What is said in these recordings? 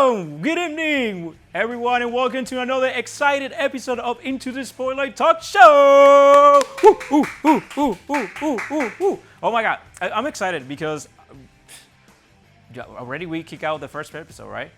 Welcome! Good evening, everyone, and welcome to another excited episode of Into the Spotlight Talkshow! Oh my God, I'm excited because already we kick out the first episode, right?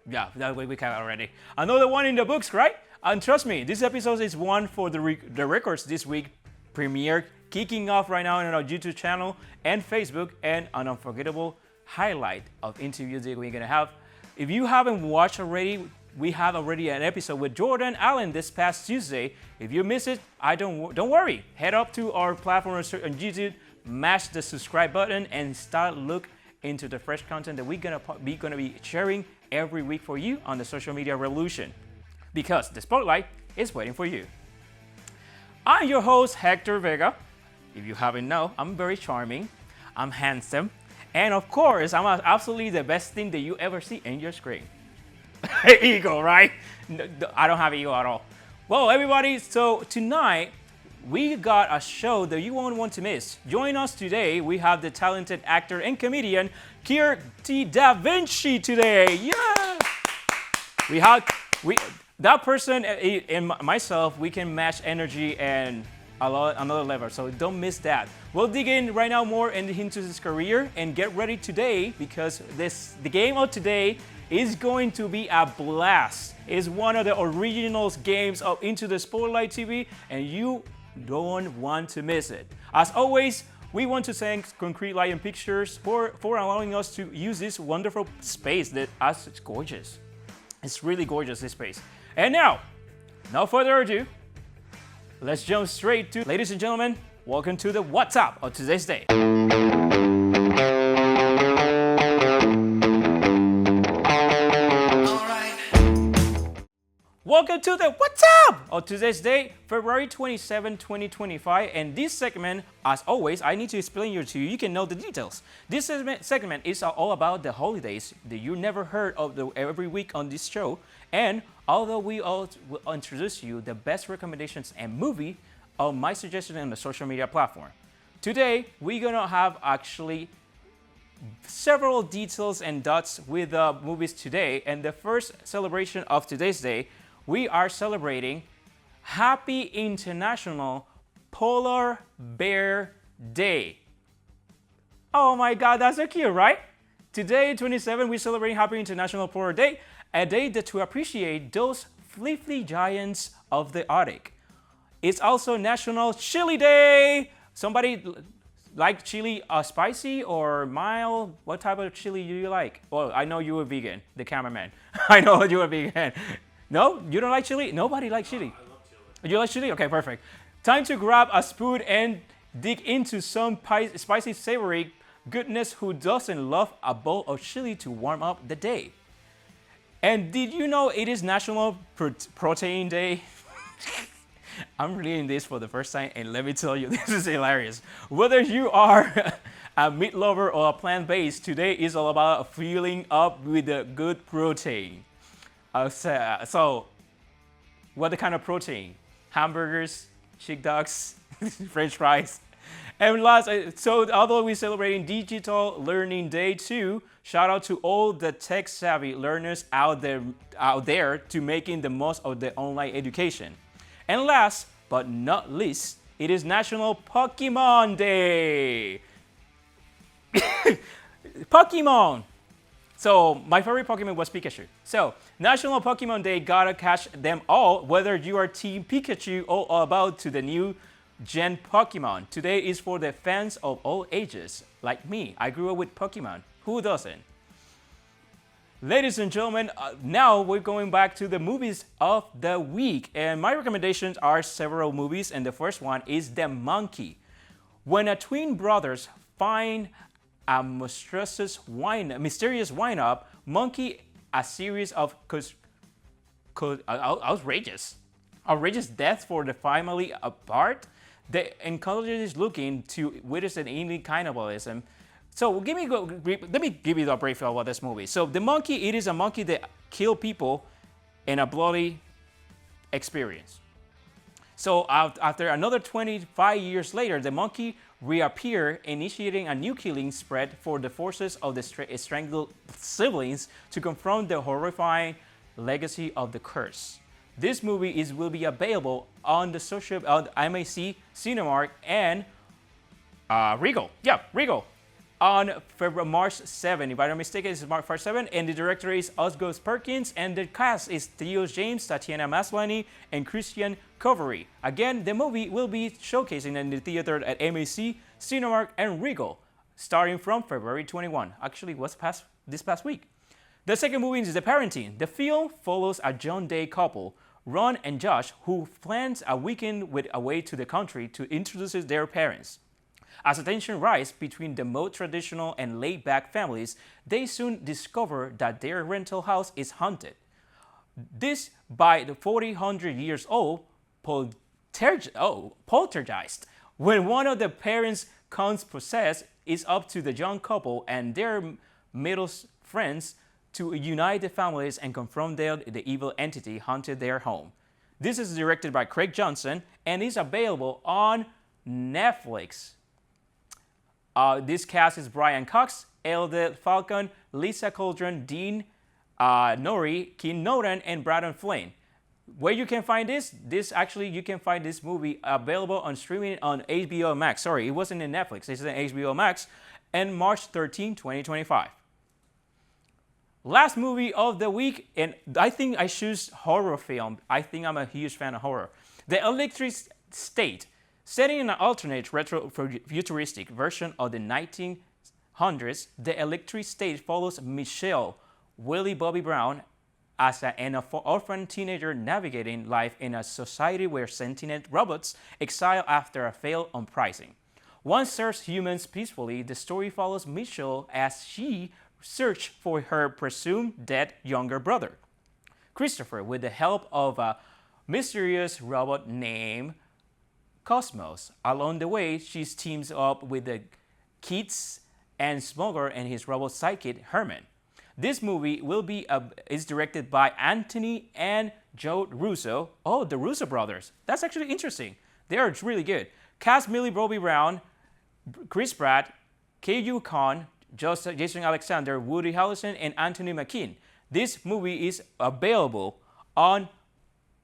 Yeah, that way we kick out already. Another one in the books, right? And trust me, this episode is one for the records this week premiere, kicking off right now on our YouTube channel and Facebook, and an unforgettable highlight of interviews that we're gonna have. If you haven't watched already, we have already an episode with Jordan Allen this past Tuesday. If you miss it, don't worry. Head up to our platform on YouTube, mash the subscribe button, and start look into the fresh content that we're gonna be sharing every week for you on the social media revolution. Because the spotlight is waiting for you. I'm your host, Hector Vega. If you haven't known, I'm very charming, I'm handsome, and of course, I'm absolutely the best thing that you ever see in your screen. Ego, right? No, I don't have ego at all. Well, everybody, so tonight, we got a show that you won't want to miss. Join us today, we have the talented actor and comedian, Kirk Davinici today. Yeah! That person and myself, we can match energy and another level, so don't miss that. We'll dig in right now more into his career and get ready today because the game of today is going to be a blast. It's one of the original games of Into the Spotlight TV, and you don't want to miss it. As always, we want to thank Concrete Lion Pictures for allowing us to use this wonderful space that it's gorgeous. It's really gorgeous, this space. And now, no further ado, let's jump straight to, ladies and gentlemen, welcome to the What's Up of today's day. Welcome to the What's Up of today's day, February 27, 2025. And this segment, as always, I need to explain it to you. You can know the details. This segment is all about the holidays that you never heard of every week on this show. And although we all will introduce you the best recommendations and movie of my suggestion on the social media platform. Today, we're gonna have actually several details and dots with movies today. And the first celebration of today's day, we are celebrating Happy International Polar Bear Day. Oh my God, that's so cute, right? Today, 27, we're celebrating Happy International Polar Day, a day to appreciate those fleecy giants of the Arctic. It's also National Chili Day. Somebody like chili spicy or mild? What type of chili do you like? Well, I know you're a vegan, the cameraman. I know you're a vegan. No, you don't like chili? Nobody likes chili. I love chili. You like chili? Okay, perfect. Time to grab a spoon and dig into some spicy, savory goodness. Who doesn't love a bowl of chili to warm up the day? And did you know it is National Protein Day? I'm reading this for the first time, and let me tell you, this is hilarious. Whether you are a meat lover or a plant-based, today is all about filling up with a good protein. So, what kind of protein? Hamburgers, chick dogs, French fries. And last, so although we're celebrating Digital Learning Day too, shout out to all the tech-savvy learners out there to making the most of the online education. And last but not least, it is National Pokemon Day. Pokemon. So my favorite Pokemon was Pikachu. So National Pokemon Day, gotta catch them all, whether you are Team Pikachu or about to the new Gen Pokemon. Today is for the fans of all ages, like me. I grew up with Pokemon. Who doesn't? Ladies and gentlemen, now we're going back to the movies of the week. And my recommendations are several movies, and the first one is The Monkey. When a twin brothers find a mysterious wind-up, Monkey, a series of outrageous deaths for the family apart, the oncologist is looking to witness an alien cannibalism. So let me give you the brief about this movie. So The Monkey, it is a monkey that killed people in a bloody experience. So after another 25 years later, the monkey reappear, initiating a new killing spread for the forces of the strangled siblings to confront the horrifying legacy of the curse. This movie will be available on the social on MAC, Cinemark, and Regal. Yeah, Regal. On February, March 7. If I'm not mistaken, it's March 7. And the director is Osgood Perkins. And the cast is Theo James, Tatiana Maslany, and Christian Covery. Again, the movie will be showcasing in the theater at MAC, Cinemark, and Regal, starting from February 21. Actually, what's this past week. The second movie is The Parenting. The film follows a John Day couple, Ron and Josh, who plans a weekend away to the country to introduce their parents. As tension rises between the more traditional and laid-back families, they soon discover that their rental house is haunted. This by the 400 years old poltergeist. When one of the parents comes possessed, it's up to the young couple and their middle friends to unite the families and confront the evil entity haunted their home. This is directed by Craig Johnson and is available on Netflix. This cast is Brian Cox, Elde Falcon, Lisa Coldren, Dean Norrie, Ken Nolan, and Braden Flynn. Where you can find this you can find this movie available on streaming on HBO Max. Sorry, it wasn't in Netflix. It's in HBO Max, and March 13, 2025. Last movie of the week, and I think I choose horror film. I think I'm a huge fan of horror. The Electric State. Setting in an alternate retro-futuristic version of the 1900s, The Electric State follows Michelle, Willie Bobby Brown, as an orphan teenager navigating life in a society where sentient robots exile after a failed uprising. Once serves humans peacefully, the story follows Michelle as she searches for her presumed dead younger brother, Christopher, with the help of a mysterious robot named Cosmos. Along the way, she teams up with the Keats and Smuggler and his robot sidekick Herman. This movie is directed by Anthony and Joe Russo. Oh, the Russo brothers. That's actually interesting. They are really good. Cast Millie Bobby Brown, Chris Pratt, K.U. Khan, Jason Alexander, Woody Harrelson, and Anthony Mackie. This movie is available on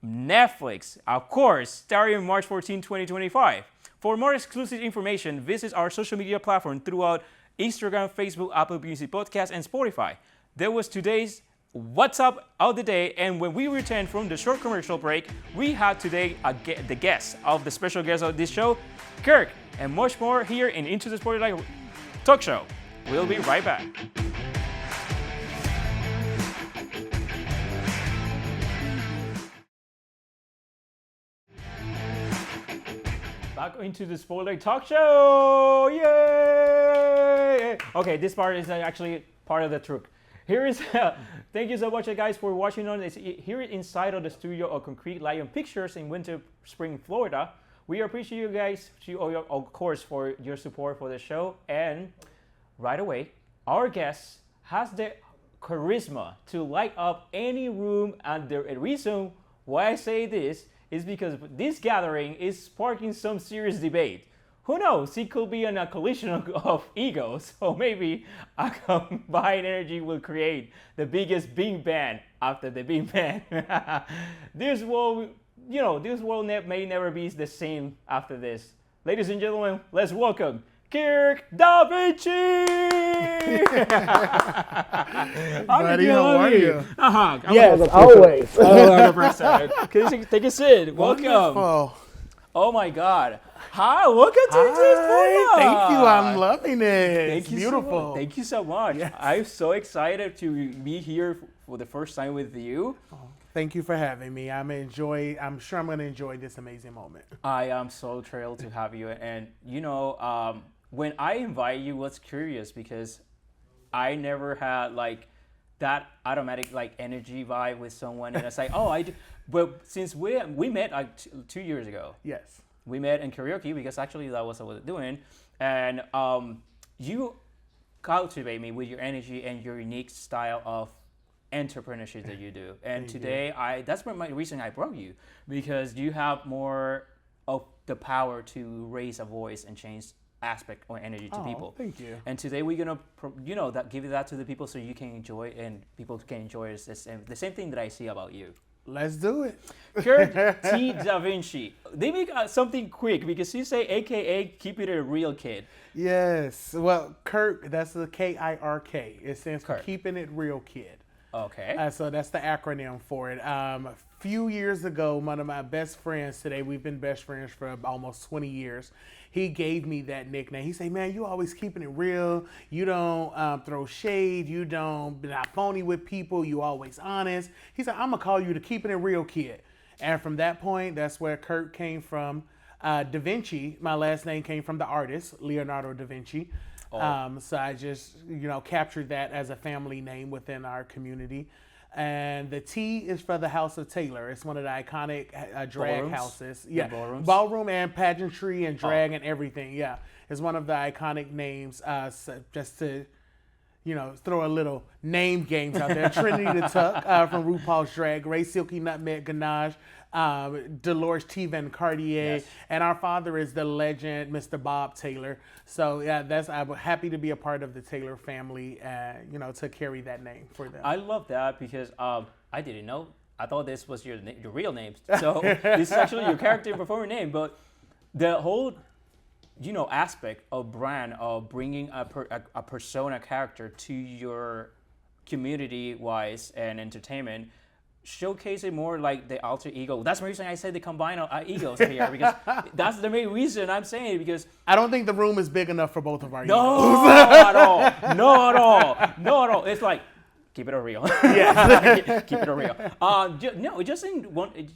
Netflix, of course, starting March 14, 2025. For more exclusive information, visit our social media platform throughout Instagram, Facebook, Apple Music Podcast, and Spotify. That was today's What's Up of the Day, and when we return from the short commercial break, we have today the guest of the special guest of this show, Kirk, and much more here in Into the Spotlight Talk Show. We'll be right back. Back into the Spotlight Talk Show! Yay! Okay, this part is actually part of the truth. Here is, thank you so much guys for watching on this. Here inside of the studio of Concrete Lion Pictures in Winter Spring, Florida. We appreciate you guys, of course, for your support for the show. And right away, our guest has the charisma to light up any room. And the reason why I say this is because this gathering is sparking some serious debate. Who knows? It could be a collision of egos, so maybe a combined energy will create the biggest Big Bang after the Big Bang. This world, may never be the same after this. Ladies and gentlemen, let's welcome Kirk Davinici! Buddy, how are you? Yes, always. 100%. Can you take a sit? Welcome. Wonderful. Oh my God. Hi, welcome to this podcast. Thank you. I'm loving it. Thank you beautiful. So much. Thank you so much. Yes. I'm so excited to be here for the first time with you. Oh, thank you for having me. I'm sure I'm going to enjoy this amazing moment. I am so thrilled to have you. And when I invite you, was curious because I never had that automatic energy vibe with someone, and it's like, oh, I do. But since we met 2 years ago. Yes. We met in karaoke because actually that was what I was doing, and you cultivate me with your energy and your unique style of entrepreneurship that you do. And today, that's my reason I brought you, because you have more of the power to raise a voice and change aspect or energy to people. Thank you. And today we're gonna, give that to the people so you can enjoy and people can enjoy it. The same thing that I see about you. Let's do it. Kirk T. Davinici. They make something quick because you say AKA Keep It a Real Kid. Yes. Well, Kirk, that's the Kirk. It stands for Kirk. Keeping It Real Kid. Okay. So that's the acronym for it. A few years ago, one of my best friends today, we've been best friends for almost 20 years. He gave me that nickname. He said, man, you always keeping it real. You don't throw shade. You don't be not phony with people. You always honest. He said, I'm going to call you the Keeping It Real Kid. And from that point, that's where Kirk came from. Da Vinci, my last name came from the artist, Leonardo da Vinci. So I just, captured that as a family name within our community. And the T is for the House of Taylor. It's one of the iconic drag Ballrooms? houses. Yeah, ballrooms? ballroom and pageantry and drag and everything. Yeah, it's one of the iconic names. So just to, throw a little name games out there. Trinity the Tuck from RuPaul's Drag Race, Silky Nutmeg Ganache, Dolores T. Van Cartier, Yes. and our father is the legend, Mr. Bob Taylor. So yeah, I'm happy to be a part of the Taylor family, to carry that name for them. I love that because I didn't know. I thought this was your real name. So this is actually your character and performer name. But the whole, aspect of brand of bringing a persona character to your community-wise and entertainment, showcase it more like the alter ego. That's the reason I said they combine our egos here because that's the main reason I'm saying it because I don't think the room is big enough for both of our egos. Not at all. It's like keep it real. Yeah, keep it real.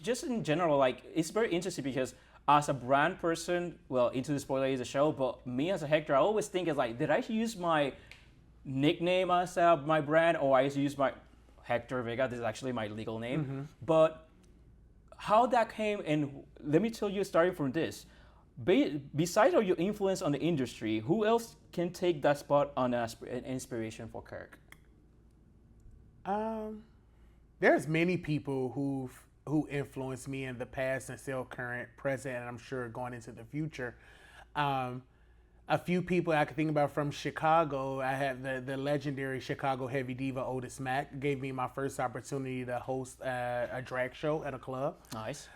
Just in general, like it's very interesting because as a brand person, well, Into the Spoiler is a show, but me as a Hector, I always think it's like, did I use my nickname as my brand, or I use my Hector Vega? This is actually my legal name. Mm-hmm. But how that came, and let me tell you, starting from this. Besides of your influence on the industry, who else can take that spot on an inspiration for Kirk? There's many people who influenced me in the past and still current, present, and I'm sure going into the future. A few people I could think about from Chicago. I had the legendary Chicago heavy diva Otis Mack gave me my first opportunity to host a drag show at a club. Nice.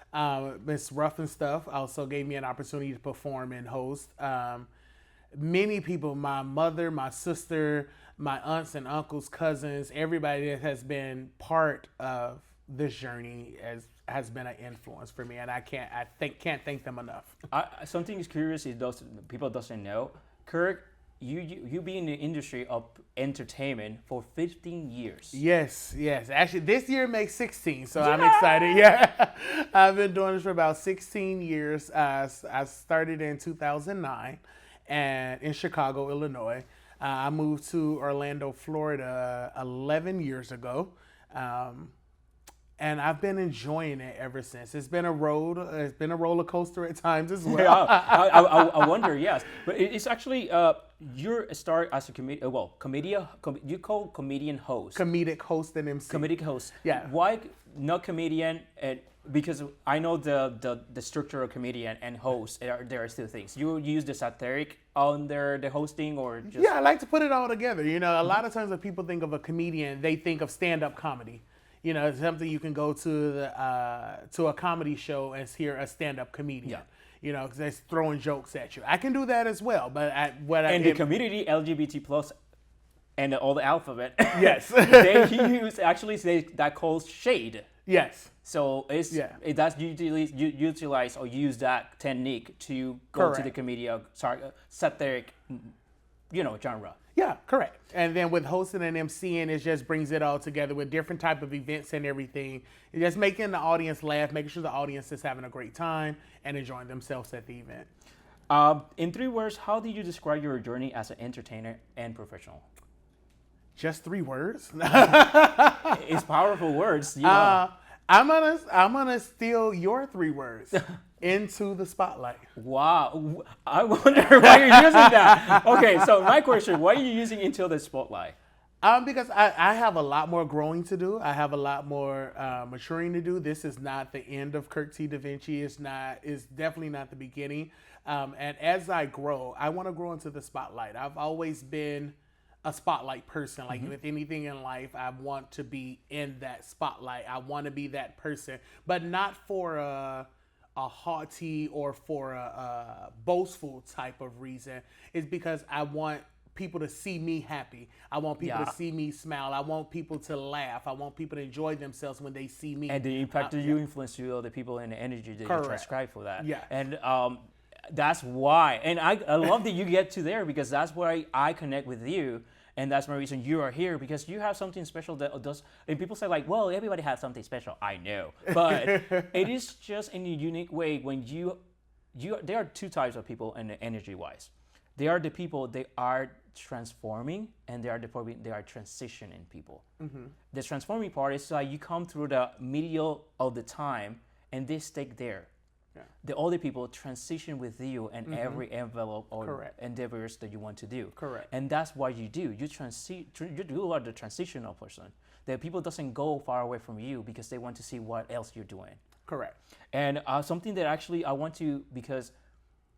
Miss Rough and Stuff also gave me an opportunity to perform and host. Many people, my mother, my sister, my aunts and uncles, cousins, everybody that has been part of this journey has been an influence for me, and I can't thank them enough. Something is curious is people doesn't know. Kirk, you be in the industry of entertainment for 15 years. Yes. Actually, this year makes 16, so I'm excited. Yeah, I've been doing this for about 16 years. I started in 2009, and in Chicago, Illinois. I moved to Orlando, Florida, 11 years ago. And I've been enjoying it ever since. It's been a roller coaster at times as well. Yeah, I wonder, yes. But it's actually, you're a star as a comedian, you call comedian host. Comedic host and MC. Comedic host. Yeah. Why not comedian? Because I know the structure of comedian and host, there are still things. You use the satiric on the hosting or just... Yeah, I like to put it all together. A lot of times when people think of a comedian, they think of stand-up comedy. It's something you can go to a comedy show and hear a stand-up comedian. Yeah. Because they're throwing jokes at you. I can do that as well, but the community LGBT plus and all the alphabet. Yes. They use that calls shade. Yes. So that's utilize or use that technique to go to the comedian satiric, genre. Yeah, correct. And then with hosting and MCing, it just brings it all together with different type of events and everything. It's just making the audience laugh, making sure the audience is having a great time and enjoying themselves at the event. In 3 words, how do you describe your journey as an entertainer and professional? Just 3 words? It's powerful words. I'm gonna steal your 3 words. Into the spotlight. Wow. I wonder why you're using that. Okay, so my question, why are you using Into the Spotlight? Because I have a lot more growing to do. I have a lot more maturing to do. This is not the end of Kirk T. Davinici. It's definitely not the beginning. And as I grow, I want to grow into the spotlight. I've always been a spotlight person. Like with anything in life, I want to be in that spotlight. I want to be that person, but not for a haughty or for a boastful type of reason. It's because I want people to see me happy. I want people to see me smile. I want people to laugh. I want people to enjoy themselves when they see me. And the impact that you influence to the people and the energy that you transcribe for that. Yeah. And that's why. And I love that you get to there, because that's why I connect with you. And that's my reason you are here, because you have something special that does. And people say like, well, everybody has something special. I know. But it is just in a unique way when there are two types of people in the energy-wise. They are the people they are transforming, and they are transitioning people. The transforming part is like you come through the medial of the time and they stay there. The other people transition with you in every envelope or endeavors that you want to do. Correct. And that's what you do. You are the transitional person. The people doesn't go far away from you because they want to see what else you're doing. Correct. And something that actually I want to, because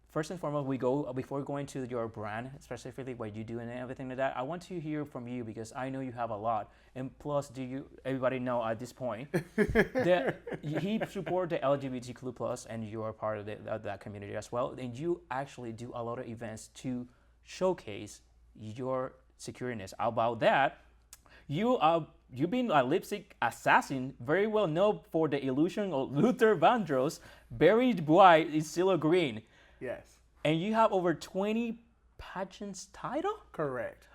first and foremost, before going to your brand, specifically what you do and everything like that, I want to hear from you, because I know you have a lot. And plus, everybody know at this point that he support the LGBTQ+, and you are part of that community as well. And you actually do a lot of events to showcase your secureness. About that, you've been a lipstick assassin, very well known for the illusion of Luther Vandross, Barry White is Silo Green. Yes. And you have over 20 pageants title? Correct.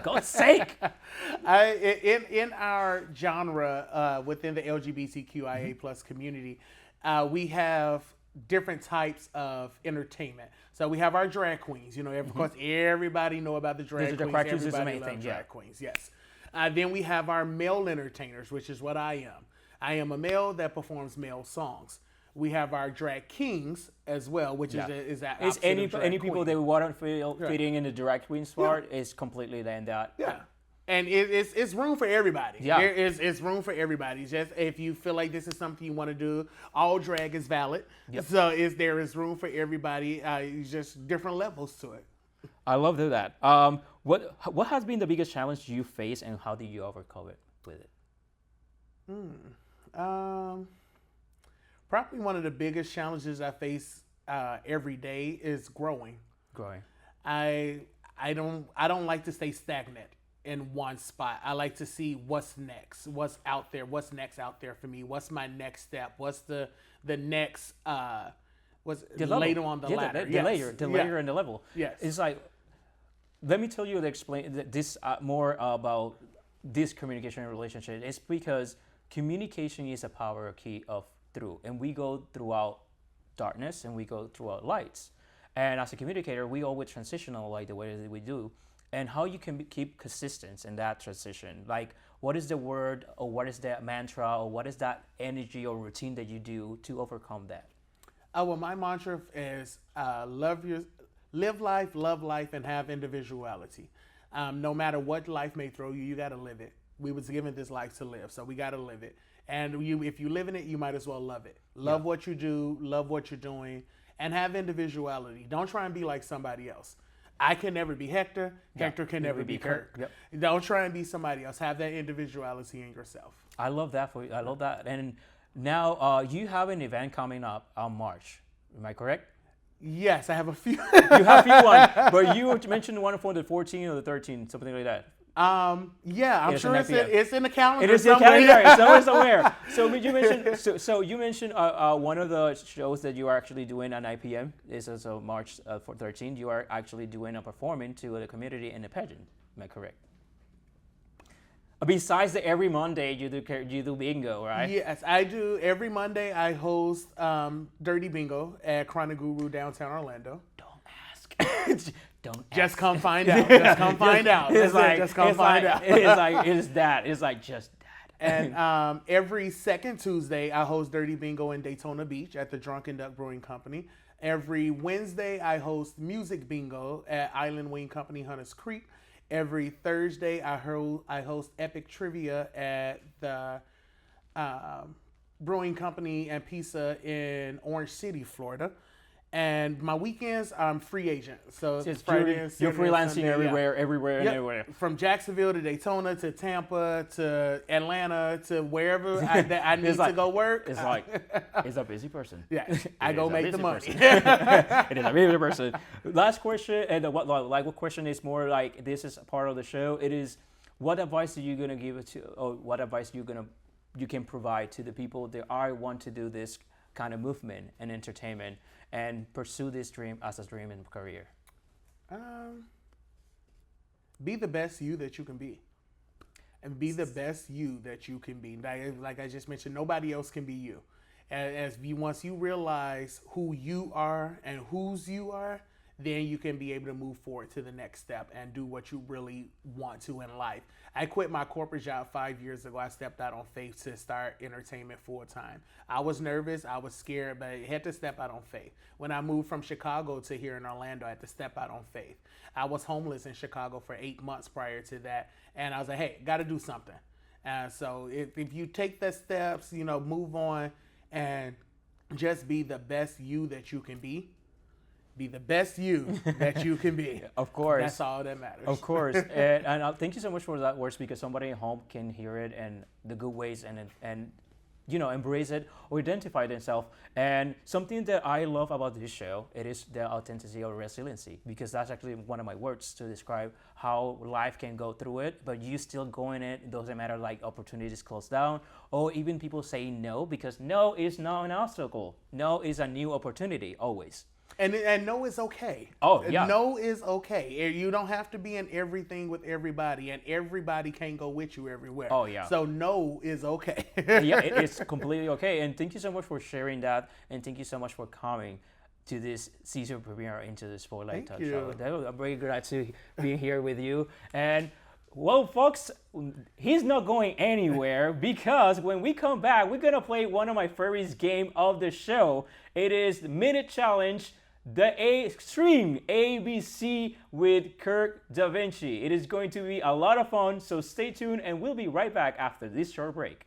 God's sake. In our genre, within the LGBTQIA plus community, we have different types of entertainment. So we have our drag queens. Of course, everybody know about the drag queens. Drag queens is the Everybody main thing, drag queens, yes. Then we have our male entertainers, which is what I am. I am a male that performs male songs. We have our drag kings as well, which is that. It's any people that want to fitting in the drag queen part is completely in that. Yeah. And it's room for everybody. Yeah. It's room for everybody. Just if you feel like this is something you want to do, all drag is valid. Yep. So there is room for everybody. It's just different levels to it. I love that. What has been the biggest challenge you face, and how did you overcome it with it? Probably one of the biggest challenges I face every day is growing. I don't like to stay stagnant in one spot. I like to see what's next, what's out there, what's next out there for me, what's my next step, what's the next later on the ladder. The layer and the level. Yes. It's like, let me tell you this more about this communication relationship. It's because communication is a power key of through, and we go throughout darkness and we go throughout lights. And as a communicator, we always transitional like the way that we do, and how you can keep consistency in that transition. Like, what is the word, or what is that mantra, or what is that energy or routine that you do to overcome that? Well, my mantra is live life, love life, and have individuality. No matter what life may throw you, you got to live it. We was given this life to live, so we got to live it. And if you live in it, you might as well love it. Love what you do, love what you're doing, and have individuality. Don't try and be like somebody else. I can never be Hector. Hector can never be Kirk. Yep. Don't try and be somebody else. Have that individuality in yourself. I love that for you. I love that. And now you have an event coming up on March. Am I correct? Yes, I have a few. You have a few ones, but you mentioned one for the 14th or the 13th, something like that. Yeah, I'm sure it's in the calendar. It is in the calendar somewhere. So you mentioned you mentioned one of the shows that you are actually doing on 9 p.m. is also March 13th. You are actually doing a performing to the community in the pageant. Am I correct? Besides every Monday you do bingo, right? Yes, I do. Every Monday I host Dirty Bingo at Chronic Guru downtown Orlando. Don't ask. Just come find out. Just come find out. It's like, just come find out. It's that. It's like just that. And every second Tuesday, I host Dirty Bingo in Daytona Beach at the Drunken Duck Brewing Company. Every Wednesday, I host Music Bingo at Island Wing Company, Hunters Creek. Every Thursday, I host Epic Trivia at the brewing company and pizza in Orange City, Florida. And my weekends, I'm free agent. So it's Friday and you're Saturday, freelancing Sunday, everywhere, and everywhere. From Jacksonville to Daytona to Tampa to Atlanta to wherever I need to go work. It's like, it's a busy person. Yeah, I go make the money. It is a busy person. Last question, and what question is more like, this is a part of the show. It is, what advice are you going to give to, or what advice you can provide to the people that want to do this kind of movement and entertainment and pursue this dream as a dream and career? Be the best you that you can be. And be the best you that you can be. Like I just mentioned, nobody else can be you. Once you realize who you are and whose you are, then you can be able to move forward to the next step and do what you really want to in life. I quit my corporate job 5 years ago. I stepped out on faith to start entertainment full time. I was nervous, I was scared, but I had to step out on faith. When I moved from Chicago to here in Orlando, I had to step out on faith. I was homeless in Chicago for 8 months prior to that, and I was like, hey, got to do something. So if you take the steps, move on and just be the best you that you can be. Be the best you that you can be. Of course. That's all that matters. Of course. and thank you so much for that words, because somebody at home can hear it and the good ways and embrace it or identify themselves. And something that I love about this show, it is the authenticity or resiliency, because that's actually one of my words to describe how life can go through it, but you still go in it. It doesn't matter like opportunities close down or even people say no, because no is not an obstacle. No is a new opportunity always. And no is okay. Oh, yeah. No is okay. You don't have to be in everything with everybody, and everybody can't go with you everywhere. Oh, yeah. So no is okay. Yeah, it's completely okay. And thank you so much for sharing that, and thank you so much for coming to this season premiere into the Spotlight Talk Show. I'm very glad to be here with you. And well, folks, he's not going anywhere, because when we come back, we're going to play one of my favorite game of the show. It is the Minute Challenge, the Extreme ABC with Kirk Davinici. It is going to be a lot of fun, so stay tuned, and we'll be right back after this short break.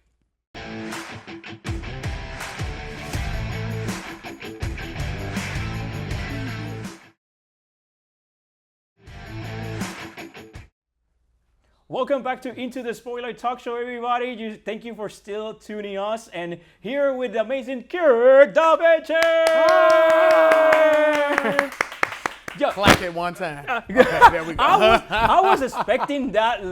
Welcome back to Into the Spotlight Talk Show, everybody. Thank you for still tuning us. And here with the amazing Kirk Davinici. Yeah. Clap it one time. Okay, there we go. I was expecting that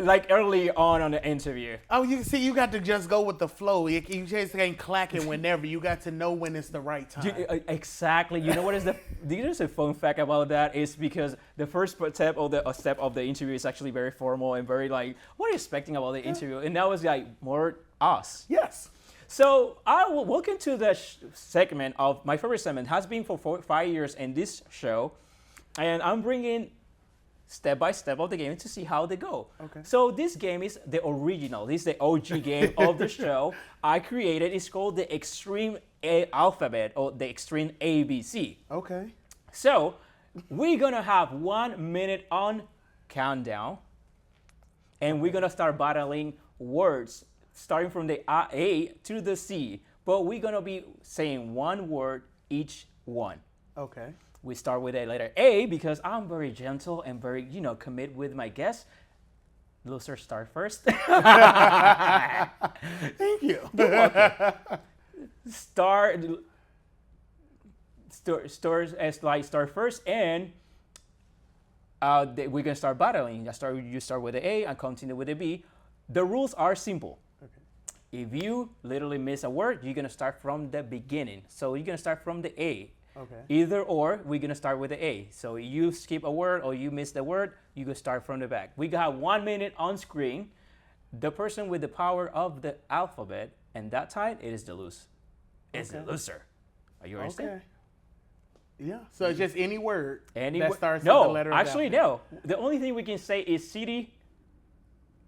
like early on the interview. Oh, you got to just go with the flow. You just can't clack it whenever. You got to know when it's the right time. Exactly. You know what is there's a fun fact about that is because the first step of the interview is actually very formal and very like, what are you expecting about the interview? And that was like more us. Yes. So I will welcome to the segment of my favorite segment. Has been for 5 years in this show, and I'm bringing step by step of the game to see how they go. Okay. So this game is the original. This is the OG game of the show. I created. It's called the Extreme Alphabet or the Extreme ABC. Okay. So we're gonna have 1 minute on countdown, and we're gonna start battling words, starting from the A to the C, but we're gonna be saying one word each one. Okay. We start with the letter A because I'm very gentle and very, commit with my guests. Loser, start first. Thank you. You're welcome. Start first, and we're gonna start battling. You start with the A and continue with the B. The rules are simple. If you literally miss a word, you're gonna start from the beginning. So you're gonna start from the A. Okay. Either or, we're gonna start with the A. So you skip a word or you miss the word, you can start from the back. We got 1 minute on screen. The person with the power of the alphabet, and that time it is the loser. It's the loser. Are you understand? Okay. Yeah. So it's just any word that starts with no, the letter of the actually no. The only thing we can say is city,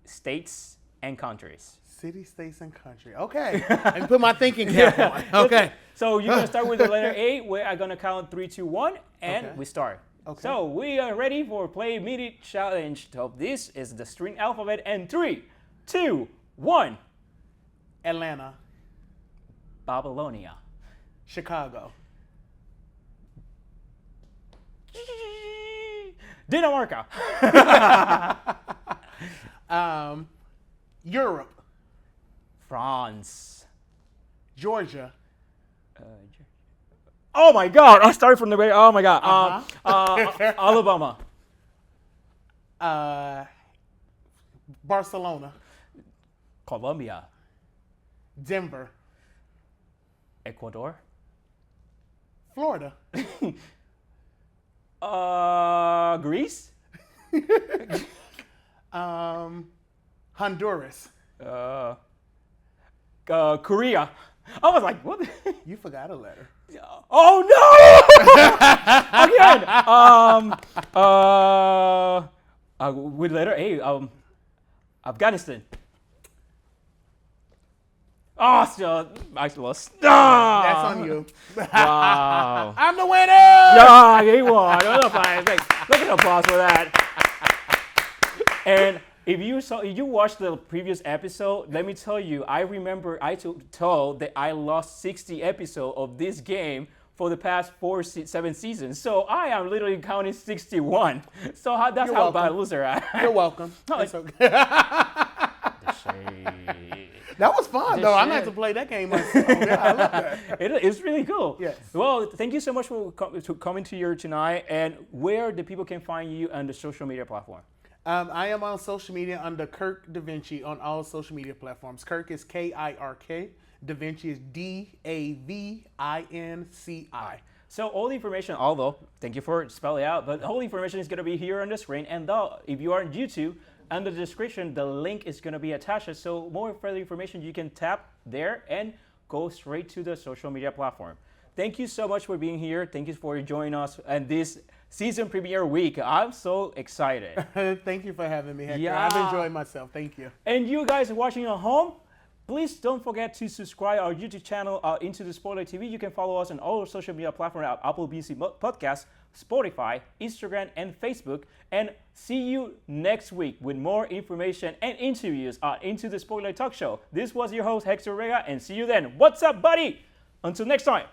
states, and countries. City, states, and country. Okay. And put my thinking cap on. Okay. So you're going to start with the letter A, where I'm going to count 3, 2, 1, and Okay. we start. Okay. So we are ready for Play Minute Challenge. So this is the string alphabet, and 3, 2, 1. Atlanta. Babylonia. Chicago. Dinamarca. Europe. France. Georgia. Oh my God! I started from the way. Oh my God. Alabama. Barcelona. Colombia. Denver. Ecuador. Florida. Greece. Honduras. Korea. I was like, what? You forgot a letter. Oh no! Again. With letter A. Afghanistan. Oh, still, I lost. That's on you. Wow. I'm the winner! Yeah, he won. Look at the applause for that. And if you watched the previous episode, let me tell you, I remember I told that I lost 60 episodes of this game for the past 7 seasons. So I am literally counting 61. So that's You're how welcome. bad a loser I am. You're welcome. No, It's okay. That was fun, though. I'm going to have to play that game myself. Yeah, I love that. It's really cool. Yes. Well, thank you so much for coming to here tonight. And where the people can find you on the social media platform? I am on social media under Kirk Davinici on all social media platforms. Kirk is Kirk. Davinici is Davinci. So all the information, although, thank you for spelling it out, but all the information is going to be here on the screen. And though, if you are on YouTube, under the description, the link is going to be attached. So more further information, you can tap there and go straight to the social media platform. Thank you so much for being here. Thank you for joining us and this season premiere week. I'm so excited. Thank you for having me, Hector. Yeah. I've enjoyed myself. Thank you. And you guys watching at home, please don't forget to subscribe our YouTube channel, Into the Spotlight TV. You can follow us on all our social media platforms at Apple BC Podcast, Spotify, Instagram, and Facebook. And see you next week with more information and interviews on Into the Spotlight Talk Show. This was your host, Hector Rega, and see you then. What's up, buddy? Until next time.